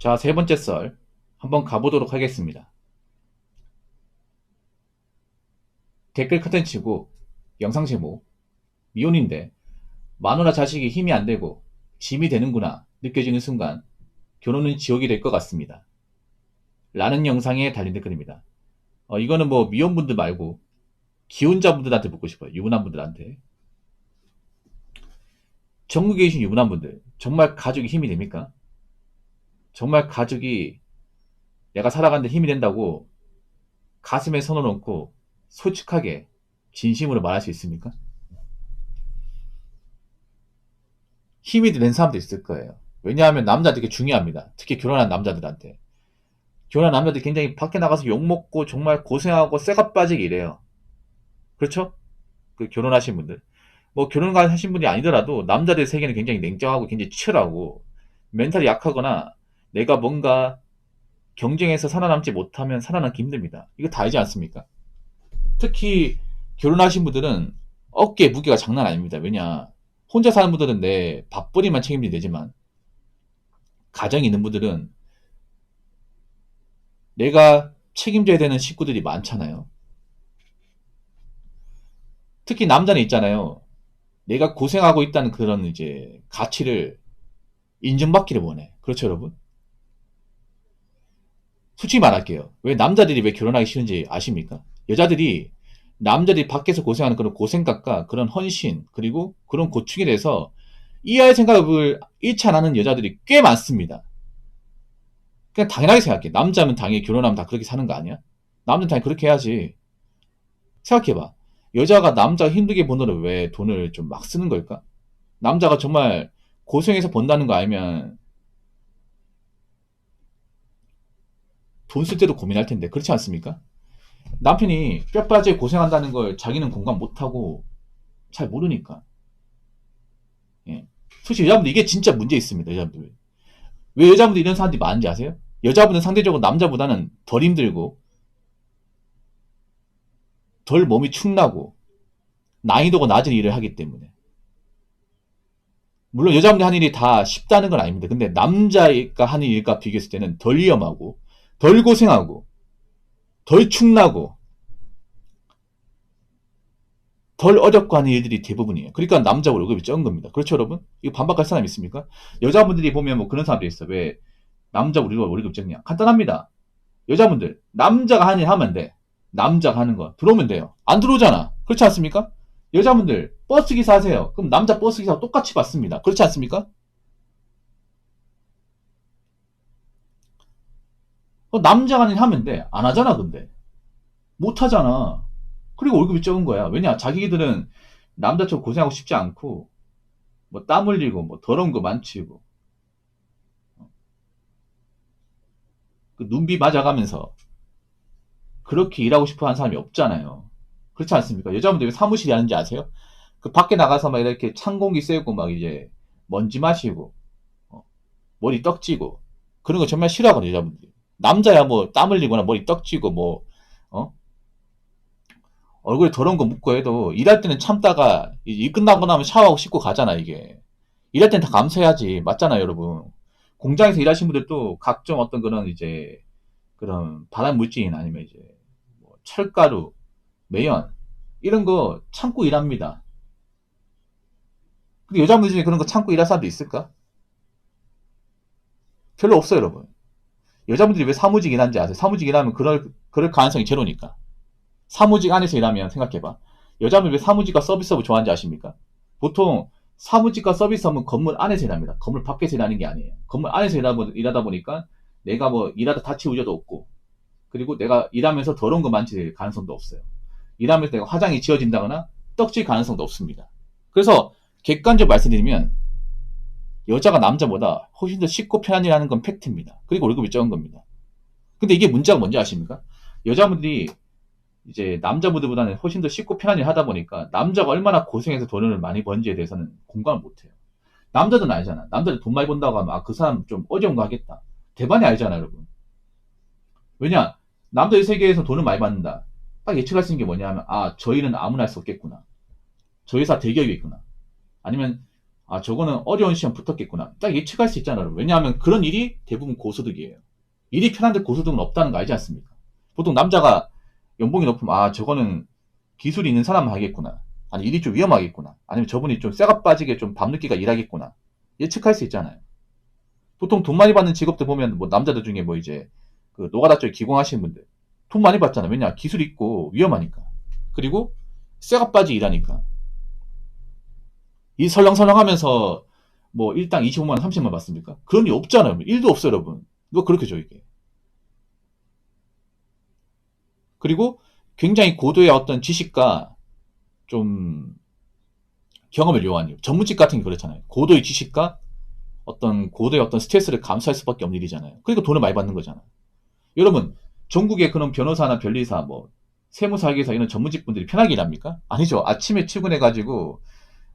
자, 세 번째 썰 한번 가보도록 하겠습니다. 댓글 컨텐츠고 영상 제목 미혼인데 마누라 자식이 힘이 안 되고 짐이 되는구나 느껴지는 순간 결혼은 지옥이 될 것 같습니다. 라는 영상에 달린 댓글입니다. 이거는 뭐 미혼분들 말고 기혼자분들한테 묻고 싶어요. 유부남분들한테. 전국에 계신 유부남분들 정말 가족이 힘이 됩니까? 정말 가족이 내가 살아가는데 힘이 된다고 가슴에 손을 얹고 솔직하게 진심으로 말할 수 있습니까? 힘이 된 사람도 있을 거예요. 왜냐하면 남자들이 중요합니다. 특히 결혼한 남자들한테. 결혼한 남자들이 굉장히 밖에 나가서 욕먹고 정말 고생하고 쇠가 빠지게 이래요. 그렇죠? 그 결혼하신 분들. 뭐 결혼하신 분이 아니더라도 남자들 세계는 굉장히 냉정하고 굉장히 치열하고 멘탈이 약하거나 내가 뭔가 경쟁에서 살아남지 못하면 살아남기 힘듭니다. 이거 다 알지 않습니까? 특히 결혼하신 분들은 어깨 무게가 장난 아닙니다. 왜냐? 혼자 사는 분들은 내 밥벌이만 책임지면 되지만 가정이 있는 분들은 내가 책임져야 되는 식구들이 많잖아요. 특히 남자는 있잖아요. 내가 고생하고 있다는 그런 이제 가치를 인정받기를 원해. 그렇죠, 여러분? 솔직히 말할게요. 왜 남자들이 왜 결혼하기 싫은지 아십니까? 여자들이 남자들이 밖에서 고생하는 그런 고생각과 그런 헌신 그리고 그런 고충에 대해서 이해할 생각을 잃지 않는 여자들이 꽤 많습니다. 그냥 당연하게 생각해. 남자면 당연히 결혼하면 다 그렇게 사는 거 아니야? 남자는 당연히 그렇게 해야지. 생각해봐. 여자가 남자가 힘들게 버는 왜 돈을 좀 막 쓰는 걸까? 남자가 정말 고생해서 번다는 거 알면 돈 쓸 때도 고민할 텐데 그렇지 않습니까? 남편이 뼈 빠지게 고생한다는 걸 자기는 공감 못하고 잘 모르니까. 예. 솔직히 여자분들 이게 진짜 문제 있습니다. 여자분들. 왜 여자분들 이런 사람들이 많은지 아세요? 여자분은 상대적으로 남자보다는 덜 힘들고 덜 몸이 축나고 난이도가 낮은 일을 하기 때문에. 물론 여자분들이 하는 일이 다 쉽다는 건 아닙니다. 근데 남자가 하는 일과 비교했을 때는 덜 위험하고 덜 고생하고 덜 축나고 덜 어렵고 하는 일들이 대부분이에요. 그러니까 남자 월급이 적은 겁니다. 그렇죠, 여러분? 이거 반박할 사람 있습니까? 여자분들이 보면 뭐 그런 사람들이 있어. 왜 남자 우리가 월급 적냐? 간단합니다. 여자분들 남자가 하는 일 하면 돼. 남자가 하는 거 들어오면 돼요. 안 들어오잖아. 그렇지 않습니까? 여자분들 버스 기사 하세요. 그럼 남자 버스 기사와 똑같이 받습니다. 그렇지 않습니까? 남자가 하는 일 하면 돼. 안 하잖아, 근데. 못 하잖아. 그리고 월급이 적은 거야. 왜냐? 자기들은 남자처럼 고생하고 싶지 않고 뭐 땀 흘리고 뭐 더러운 거 만지고 그 눈비 맞아가면서 그렇게 일하고 싶어 하는 사람이 없잖아요. 그렇지 않습니까? 여자분들 왜 사무실에 하는지 아세요? 그 밖에 나가서 막 이렇게 찬 공기 쐬고 막 이제 먼지 마시고 어, 머리 떡지고 그런 거 정말 싫어하거든요, 여자분들이. 남자야 뭐 땀 흘리거나 머리 떡지고 뭐 어? 얼굴에 더러운 거 묻고 해도 일할 때는 참다가 일 끝나고 나면 샤워하고 씻고 가잖아, 이게. 일할 때는 다 감수해야지. 맞잖아요, 여러분. 공장에서 일하시는 분들도 각종 어떤 그런 이제 그런 발암 물질이나 아니면 이제 뭐 철가루, 매연 이런 거 참고 일합니다. 근데 여자분들 중에 그런 거 참고 일할 사람도 있을까? 별로 없어요, 여러분. 여자분들이 왜 사무직 일하는지 아세요? 사무직 일하면 그럴 가능성이 제로니까. 사무직 안에서 일하면 생각해봐. 여자분 왜 사무직과 서비스업을 좋아하는지 아십니까? 보통 사무직과 서비스업은 건물 안에서 일합니다. 건물 밖에서 일하는 게 아니에요. 건물 안에서 일하다 보니까 내가 뭐 일하다 다칠 우려도 없고 그리고 내가 일하면서 더러운 거 만질 가능성도 없어요. 일하면서 내가 화장이 지워진다거나 떡질 가능성도 없습니다. 그래서 객관적으로 말씀드리면 여자가 남자보다 훨씬 더 쉽고 편한 일 하는 건 팩트입니다. 그리고 월급이 적은 겁니다. 근데 이게 문제가 뭔지 아십니까? 여자분들이 이제 남자분들보다는 훨씬 더 쉽고 편한 일 하다 보니까 남자가 얼마나 고생해서 돈을 많이 번지에 대해서는 공감을 못해요. 남자들은 알잖아. 남자들 돈 많이 번다고 하면 아, 그 사람 좀 어려운 거 하겠다. 대반이 알잖아, 여러분. 왜냐? 남자의 세계에서 돈을 많이 받는다. 딱 예측할 수 있는 게 뭐냐면 아, 저희는 아무나 할 수 없겠구나. 저희 회사 대기업이겠구나. 아니면 아, 저거는 어려운 시험 붙었겠구나. 딱 예측할 수 있잖아요. 왜냐하면 그런 일이 대부분 고소득이에요. 일이 편한데 고소득은 없다는 거 알지 않습니까? 보통 남자가 연봉이 높으면, 아, 저거는 기술이 있는 사람만 하겠구나. 아니, 일이 좀 위험하겠구나. 아니면 저분이 좀 쇠가 빠지게 좀 밤늦게가 일하겠구나. 예측할 수 있잖아요. 보통 돈 많이 받는 직업들 보면, 뭐, 남자들 중에 뭐 이제, 그 노가다 쪽에 기공하시는 분들. 돈 많이 받잖아요. 왜냐? 기술 있고 위험하니까. 그리고 쇠가 빠지게 일하니까. 이 설렁설렁 하면서 뭐 일당 25만원, 30만원 받습니까? 그런 일 없잖아요. 일도 없어요, 여러분. 이거 그렇게 줘, 이게. 그리고 굉장히 고도의 어떤 지식과 좀 경험을 요하는 일. 전문직 같은 게 그렇잖아요. 고도의 지식과 어떤 고도의 어떤 스트레스를 감수할 수밖에 없는 일이잖아요. 그러니까 돈을 많이 받는 거잖아요. 여러분, 전국의 그런 변호사나 변리사, 뭐, 세무사기사 이런 전문직 분들이 편하게 일합니까? 아니죠. 아침에 출근해가지고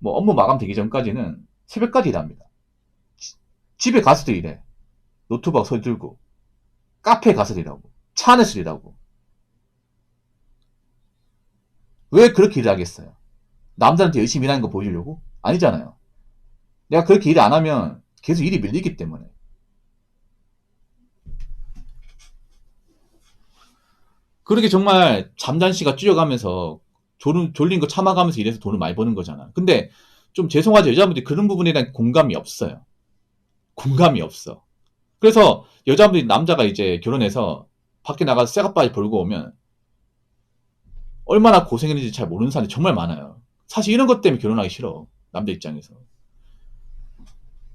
뭐 업무 마감되기 전까지는 새벽까지 일합니다. 집에 가서도 일해. 노트북 소리 들고, 카페에 가서도 일하고, 차 안에서 일하고. 왜 그렇게 일하겠어요? 남들한테 열심히 일하는 거 보여주려고? 아니잖아요. 내가 그렇게 일 안 하면 계속 일이 밀리기 때문에. 그렇게 정말 잠잔시가 줄여가면서 졸린 거 참아가면서 일해서 돈을 많이 버는 거잖아. 근데 좀 죄송하죠. 여자분들이 그런 부분에 대한 공감이 없어요. 공감이 없어. 그래서 여자분들이 남자가 이제 결혼해서 밖에 나가서 쇠가빠지 벌고 오면 얼마나 고생했는지 잘 모르는 사람이 정말 많아요. 사실 이런 것 때문에 결혼하기 싫어. 남자 입장에서.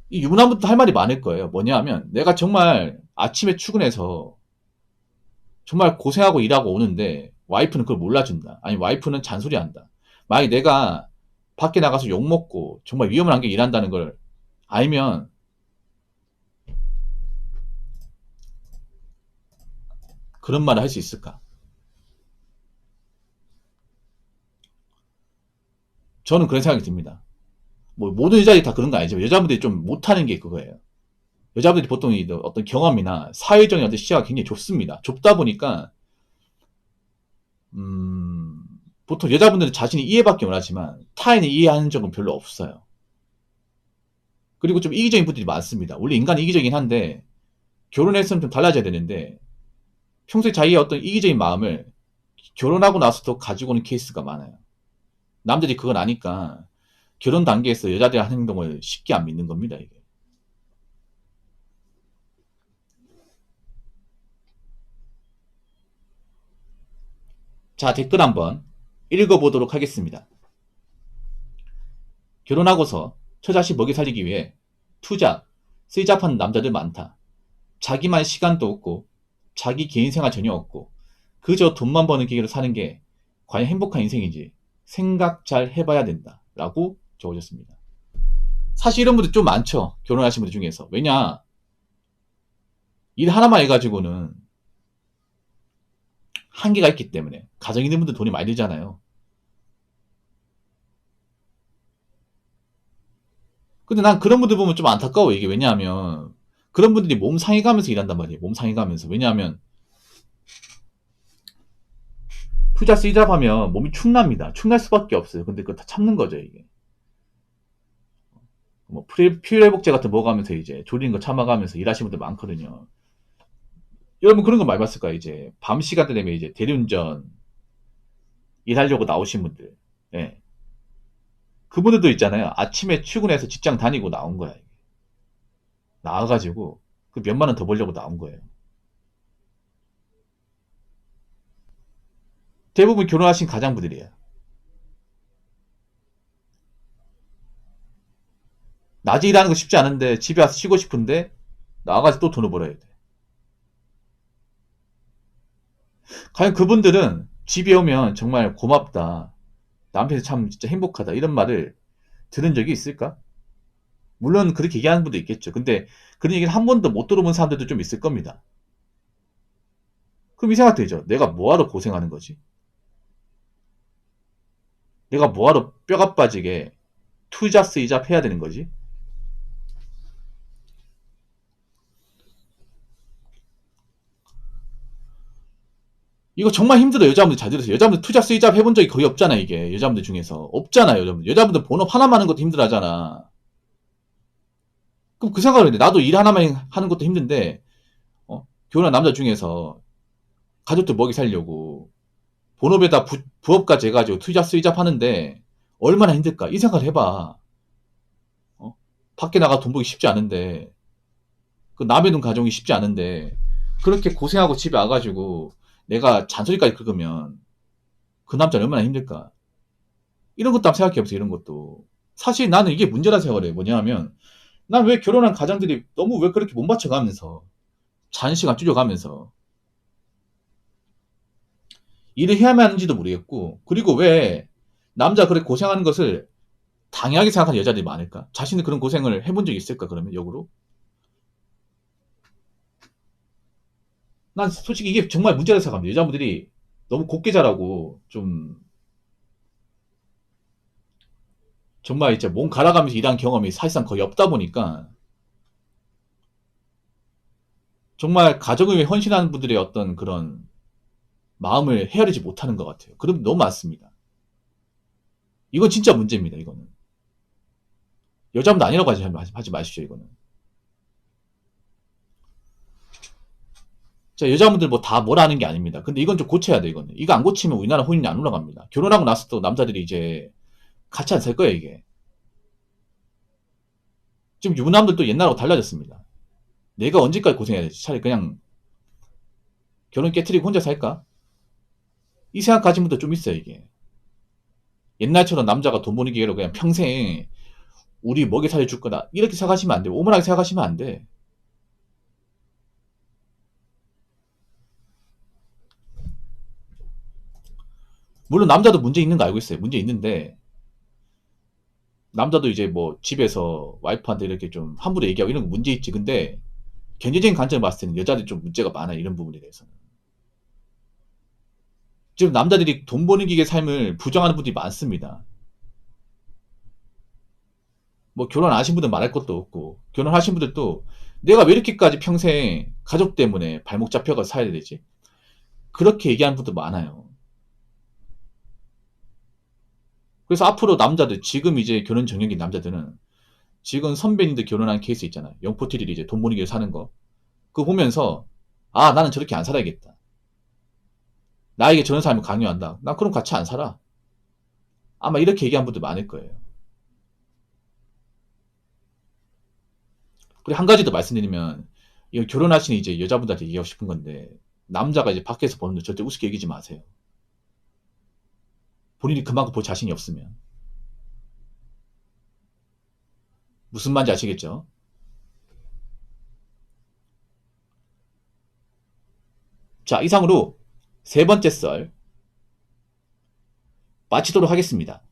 이 유부남부터 할 말이 많을 거예요. 뭐냐 하면 내가 정말 아침에 출근해서 정말 고생하고 일하고 오는데 와이프는 그걸 몰라준다. 아니 와이프는 잔소리한다. 만약에 내가 밖에 나가서 욕먹고 정말 위험한 환경에 일한다는 걸 알면 그런 말을 할 수 있을까? 저는 그런 생각이 듭니다. 뭐 모든 여자들이 다 그런 거 아니지만 여자분들이 좀 못하는 게 그거예요. 여자분들이 보통 어떤 경험이나 사회적인 어떤 시야가 굉장히 좁습니다. 좁다 보니까 음, 보통 여자분들은 자신이 이해밖에 원하지만 타인을 이해하는 적은 별로 없어요. 그리고 좀 이기적인 분들이 많습니다. 원래 인간이 이기적이긴 한데 결혼했으면 좀 달라져야 되는데 평소에 자기의 어떤 이기적인 마음을 결혼하고 나서도 가지고 오는 케이스가 많아요. 남들이 그걸 아니까 결혼 단계에서 여자들이 하는 행동을 쉽게 안 믿는 겁니다. 이게. 자, 댓글 한번 읽어보도록 하겠습니다. 결혼하고서 처자식 먹이 살리기 위해 투자, 쓰이잡하는 남자들 많다. 자기만 시간도 없고 자기 개인 생활 전혀 없고 그저 돈만 버는 기계로 사는 게 과연 행복한 인생인지 생각 잘 해봐야 된다. 라고 적어줬습니다. 사실 이런 분들 좀 많죠. 결혼하신 분들 중에서. 왜냐, 일 하나만 해가지고는 한계가 있기 때문에. 가정 있는 분들 돈이 많이 들잖아요. 근데 난 그런 분들 보면 좀 안타까워, 이게. 왜냐하면, 그런 분들이 몸 상해가면서 일한단 말이에요. 몸 상해가면서. 왜냐하면, 투자 쓰이잡하면 몸이 축납니다. 축날 수밖에 없어요. 근데 그거 다 참는 거죠, 이게. 뭐, 피로회복제 같은 거 먹으면서 이제 졸리는 거 참아가면서 일하시는 분들 많거든요. 여러분 그런 거 많이 봤을까요? 이제 밤 시간대 되면 이제 대리운전 일하려고 나오신 분들. 예. 그분들도 있잖아요. 아침에 출근해서 직장 다니고 나온 거야. 나와가지고 그 몇만 원 더 벌려고 나온 거예요. 대부분 결혼하신 가장분들이에요. 낮에 일하는 거 쉽지 않은데 집에 와서 쉬고 싶은데 나와가지고 또 돈을 벌어야 돼. 과연 그분들은 집에 오면 정말 고맙다. 남편이 참 진짜 행복하다. 이런 말을 들은 적이 있을까? 물론 그렇게 얘기하는 분도 있겠죠. 근데 그런 얘기를 한 번도 못 들어본 사람들도 좀 있을 겁니다. 그럼 이 생각 들죠. 내가 뭐하러 고생하는 거지? 내가 뭐하러 뼈가 빠지게 투잡 쓰이잡 해야 되는 거지? 이거 정말 힘들어. 여자분들 잘 들으세요. 여자분들 투잡 쓰이잡 해본 적이 거의 없잖아. 이게 여자분들 중에서 없잖아요. 여자분들 본업 하나 많은 것도 힘들어하잖아. 그럼 그 생각을 해. 나도 일 하나만 하는 것도 힘든데, 결혼한 남자 중에서 가족들 먹이 살려고 본업에다 부업까지 해가지고 투자 쓰이잡 하는데 얼마나 힘들까? 이 생각을 해봐. 어? 밖에 나가 돈 벌기 쉽지 않은데, 그 남의 돈 가정이 쉽지 않은데, 그렇게 고생하고 집에 와가지고 내가 잔소리까지 긁으면 그 남자는 얼마나 힘들까? 이런 것도 한번 생각해보세요, 이런 것도. 사실 나는 이게 문제라 생각을 해. 뭐냐면, 난 왜 결혼한 가장들이 너무 왜 그렇게 못 맞춰가면서, 자는 시간 줄여가면서, 일을 해야만 하는지도 모르겠고, 그리고 왜 남자 그렇게 고생하는 것을 당연하게 생각하는 여자들이 많을까? 자신이 그런 고생을 해본 적이 있을까, 그러면, 역으로? 난 솔직히 이게 정말 문제라 생각합니다. 여자분들이 너무 곱게 자라고, 좀, 정말 이제 몸 갈아가면서 일한 경험이 사실상 거의 없다 보니까, 정말 가정을 위해 헌신하는 분들의 어떤 그런 마음을 헤아리지 못하는 것 같아요. 그럼 너무 많습니다. 이건 진짜 문제입니다, 이거는. 여자분도 아니라고 하지 마십시오, 이거는. 자, 여자분들 뭐 다 뭐라 하는 게 아닙니다. 근데 이건 좀 고쳐야 돼, 이거는. 이거 안 고치면 우리나라 혼인이 안 올라갑니다. 결혼하고 나서 또 남자들이 이제 같이 안 살 거예요, 이게. 지금 유부남들도 옛날하고 달라졌습니다. 내가 언제까지 고생해야 되지? 차라리 그냥 결혼 깨트리고 혼자 살까? 이 생각 가진 분도 좀 있어요, 이게. 옛날처럼 남자가 돈 버는 기회로 그냥 평생 우리 먹여 살려줄 거다. 이렇게 생각하시면 안 돼. 오만하게 생각하시면 안 돼. 물론 남자도 문제 있는 거 알고 있어요. 문제 있는데, 남자도 이제 뭐 집에서 와이프한테 이렇게 좀 함부로 얘기하고 이런 거 문제 있지. 근데 경제적인 관점을 봤을 때는 여자들이 좀 문제가 많아요. 이런 부분에 대해서는. 지금 남자들이 돈 버는 기계 삶을 부정하는 분들이 많습니다. 뭐 결혼 안 하신 분들 말할 것도 없고, 결혼하신 분들도 내가 왜 이렇게까지 평생 가족 때문에 발목 잡혀가 살아야 되지? 그렇게 얘기하는 분도 많아요. 그래서 앞으로 남자들, 지금 이제 결혼 정년기 남자들은 지금 선배님들 결혼한 케이스 있잖아요. 영포티리 이제 돈 버는 길 사는 거. 그거 보면서, 아, 나는 저렇게 안 살아야겠다. 나에게 저런 삶을 강요한다. 나 그럼 같이 안 살아. 아마 이렇게 얘기한 분들 많을 거예요. 그리고 한 가지 더 말씀드리면, 이 결혼하신 이제 여자분들한테 얘기하고 싶은 건데, 남자가 이제 밖에서 보는데 절대 우습게 얘기지 마세요. 본인이 그만큼 볼 자신이 없으면. 무슨 말인지 아시겠죠? 자, 이상으로 세 번째 썰 마치도록 하겠습니다.